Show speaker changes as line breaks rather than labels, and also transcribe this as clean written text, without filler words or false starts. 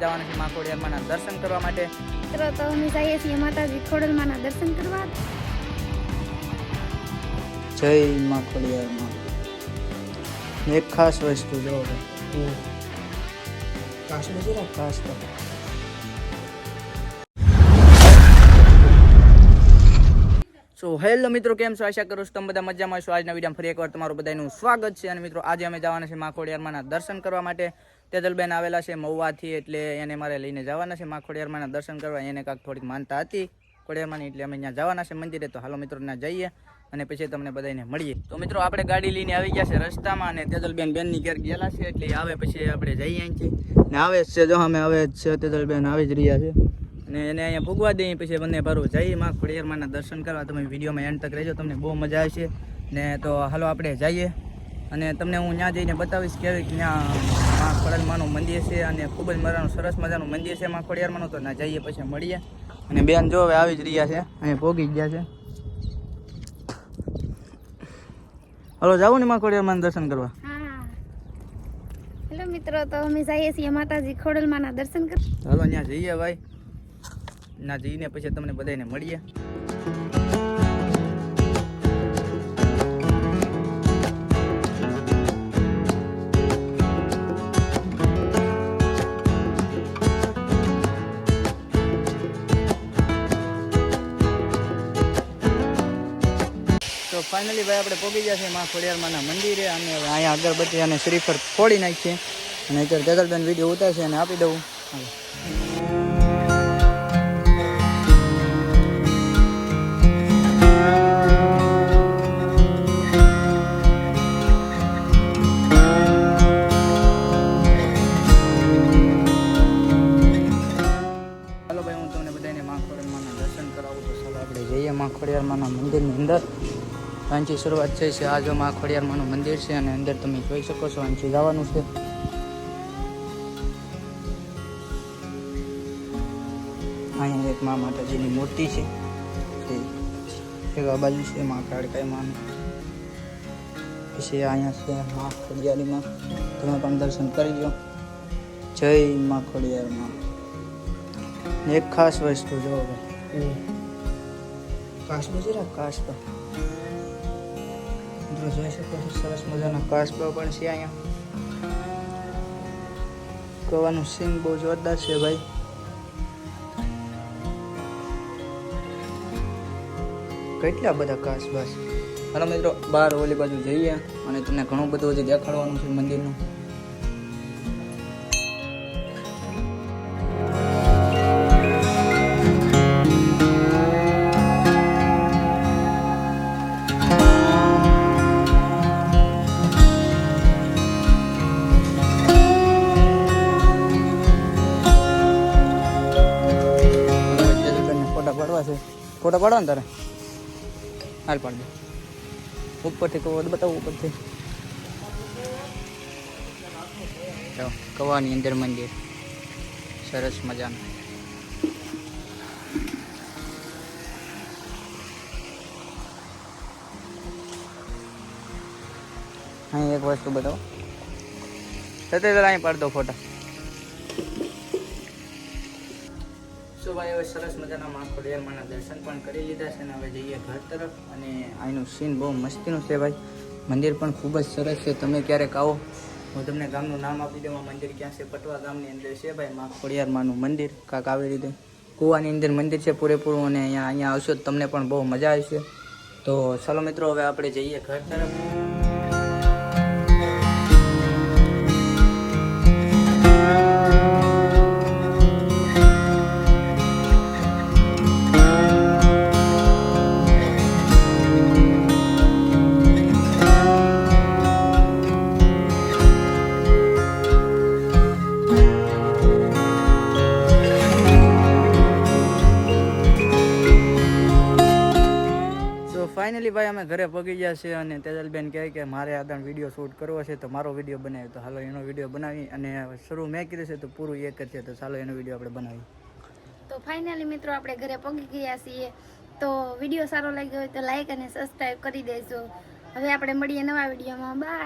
જવાના છે માં ખોડિયારમાંના દર્શન કરવા માટે.
મિત્રો તો અમે જઈએ છીએ માતાજી ખોડલમાંના દર્શન કરવા.
જય માં ખોડિયારમાં. એક ખાસ વસ્તુ જો ખાસ સો હેલો મિત્રો, કેમ છો? આશા કરું છું તમે બધા મજામાં છો. આજના વિડીયોમાં ફરી એકવાર તમારું બધાનું સ્વાગત છે. અને મિત્રો આજે અમે જવાના છે માં ખોડિયારમાંના દર્શન કરવા માટે. તેજલબેન આવેલા છે મહુવાથી, એટલે એને મારે લઈને જવાના છે માં ખોડિયારમાંના દર્શન કરવા. એને કાંઈક થોડીક માનતા હતી ખોડિયારમાંની, એટલે અમે ત્યાં જવાના છે મંદિરે. તો હાલો મિત્રો ત્યાં જઈએ અને પછી તમને બધાને મળીએ. તો મિત્રો આપણે ગાડી લઈને આવી ગયા છે રસ્તામાં, અને તેજલબેન બેનની ઘેર ગયેલા છે, એટલે આવે પછી આપણે જઈએ અહીંથી. ને આવે જ છે, જો અમે આવે જ છે, તેજલબેન આવી જ રહ્યા છે. અને એને અહીંયા ભૂગવા દઈએ પછી બંને ભરવું જઈએ માં ખોડિયારમાંના દર્શન કરવા. તમે વિડીયોમાં એન્ડ તક રહેજો, તમને બહુ મજા આવશે. ને તો હાલો આપણે જઈએ અને તમને હું ત્યાં જઈને બતાવીશ કે ત્યાં માં ખોડિયારમાંનું મંદિર છે, અને ખૂબ જ મજાનું સરસ મજાનું મંદિર છે માં ખોડિયારમાંનું. તો ત્યાં જઈએ પછી મળીએ. અને બેન જો હવે આવી જ રહ્યા છે, અહીંયા પહોંચી ગયા છે. હાલો જાવું ને માં ખોડિયારમાંના દર્શન કરવા.
હેલો મિત્રો, તો અમે જઈએ છીએ માતાજી ખોડલમાંના દર્શન કરવા.
હાલો ત્યાં જઈએ ભાઈ, ના જઈને પછી તમને બધાને મળીએ. તો ફાઇનલી ભાઈ આપણે પહોંચી ગયા છે માં ખોડિયારમાંના મંદિરે. અને અહીંયા અગરબત્તી અને શ્રીફળ ફોડી નાખીએ, અને અત્યારે તેજલબેન વિડીયો ઉતારશે અને આપી દઉં. હાલો ભાઈ, હું તમને બધાને માં ખોડિયારમાંના દર્શન કરાવું. તો ચાલો આપણે જઈએ માં ખોડિયારમાંના મંદિરની અંદર. અહીંથી શરૂઆત થઈ છે. આ જો માં ખોડિયારમાંનું મંદિર છે, અને અંદર તમે જોઈ શકો છો અહીંથી જવાનું છે. અહીંયા એક મા માતાજીની મૂર્તિ છે, એક આ બાજુ છે માં કાળકાઈ માનું, પછી અહીંયા છે માં ખોડિયારીમાં. તમે પણ દર્શન કરી લો. જય માં ખોડિયારમાં. એક ખાસ વસ્તુ જો કાચબા છે, કાચબા મિત્રો જોઈ શકો છો, સરસ મજાના કાચબા પણ છે અહીંયા. કવાનું સીન બહુ જોરદાર છે ભાઈ. કેટલા બધા કાચબા છે. હાલો મિત્રો બહાર ઓલી બાજુ જઈએ, અને તમને ઘણું બધું હજી દેખાડવાનું છે મંદિરનું. ફોટા પાડવા ને તારે હાલ પાડ દે. ઉપરથી કહો બતાવું, ઉપરથી કવાની અંદર મંદિર સરસ મજાનું. અહીં એક વસ્તુ બતાવો, અહીં પાડ દો ફોટા. ભાઈ હવે સરસ મજાના માં ખોડિયારમાંના દર્શન પણ કરી લીધા છે, અને હવે જઈએ ઘર તરફ. અને અહીંનું સીન બહુ મસ્તીનું છે ભાઈ. મંદિર પણ ખૂબ જ સરસ છે. તમે ક્યારેક આવો, હું તમને ગામનું નામ આપી દઉં. મંદિર ક્યાં છે? પટવા ગામની અંદર છે ભાઈ માં ખોડિયારમાંનું મંદિર. કાંક આવી રીતે કૂવાની અંદર મંદિર છે પૂરેપૂરું, અને અહીંયા આવશો તો તમને પણ બહુ મજા આવશે. તો ચાલો મિત્રો હવે આપણે જઈએ ઘર તરફ. ફાઇનલી ભાઈ અમે ઘરે પગી ગયા છે, અને તેજલબેન કહે કે મારે આગળ વિડીયો શૂટ કરવો છે, તો મારો વિડીયો બનાવ્યો. તો હાલો એનો વિડીયો બનાવી, અને શરૂ મેં કર્યું છે તો પૂરું એક જ છે, તો ચાલો એનો વિડીયો આપણે બનાવી.
તો ફાઇનલી મિત્રો આપણે ઘરે પગી ગયા છીએ. તો વિડીયો સારો લાગ્યો હોય તો લાઈક અને સબસ્ક્રાઈબ કરી દેજો. હવે આપણે મળીએ નવા વિડીયોમાં. બાય.